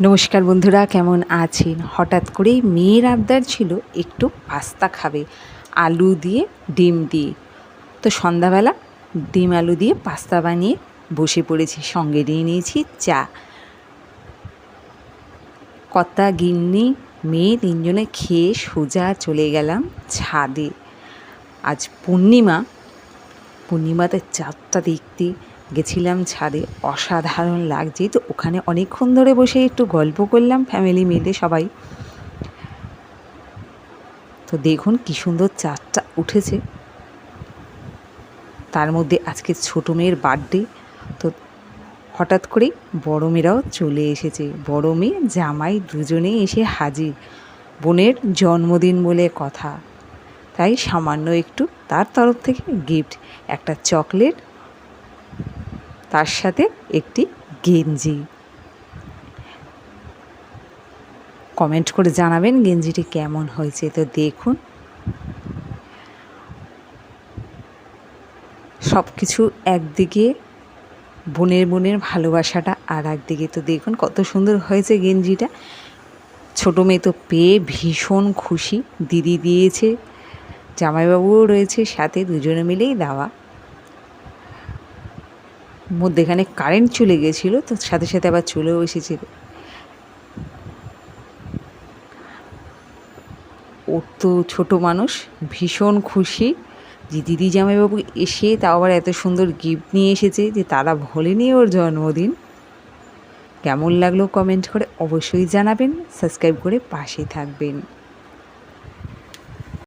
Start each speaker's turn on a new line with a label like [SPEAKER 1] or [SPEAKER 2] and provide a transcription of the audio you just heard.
[SPEAKER 1] নমস্কার বন্ধুরা, কেমন আছেন? হঠাৎ করেই মেয়ের আবদার ছিল একটু পাস্তা খাবে আলু দিয়ে ডিম দিয়ে। তো সন্ধ্যাবেলা ডিম আলু দিয়ে পাস্তা বানিয়ে বসে পড়েছি, সঙ্গে নিয়ে নিয়েছি চা। কর্তা, গিন্নি, মেয়ে তিনজনে খেয়ে সোজা চলে গেলাম ছাদে। আজ পূর্ণিমাতে চাঁদটা দেখতে গেছিলাম ছাদে, অসাধারণ লাগছে। তো ওখানে অনেকক্ষণ ধরে বসে একটু গল্প করলাম ফ্যামিলি মিলে সবাই। তো দেখুন কি সুন্দর চাঁদটা উঠেছে। তার মধ্যে আজকে ছোটো মেয়ের বার্থডে, তো হঠাৎ করেই বড় মেয়েরাও চলে এসেছে। বড় মেয়ে জামাই দুজনেই এসে হাজির। বোনের জন্মদিন বলে কথা, তাই সামান্য একটু তার তরফ থেকে গিফট, একটা চকলেট, তার সাথে একটি গেঞ্জি। কমেন্ট করে জানাবেন গেঞ্জিটি কেমন হয়েছে। তো দেখুন সব কিছু একদিকে, বোনের ভালোবাসাটা আর একদিকে। তো দেখুন কত সুন্দর হয়েছে গেঞ্জিটা। ছোটো মেয়ে তো পেয়ে ভীষণ খুশি। দিদি দিয়েছে, জামাইবাবুও রয়েছে সাথে, দুজনে মিলেই দেওয়া। মধ্যেখানে কারেন্ট চলে গেছিলো, তো সাথে সাথে আবার চলেও এসেছে। ওর তো ছোটো মানুষ, ভীষণ খুশি যে দিদি জামাইবাবু এসে তাও আবার এত সুন্দর গিফট নিয়ে এসেছে, যে তারা ভোলেনি ওর জন্মদিন। কেমন লাগলো কমেন্ট করে অবশ্যই জানাবেন, সাবস্ক্রাইব করে পাশে থাকবেন।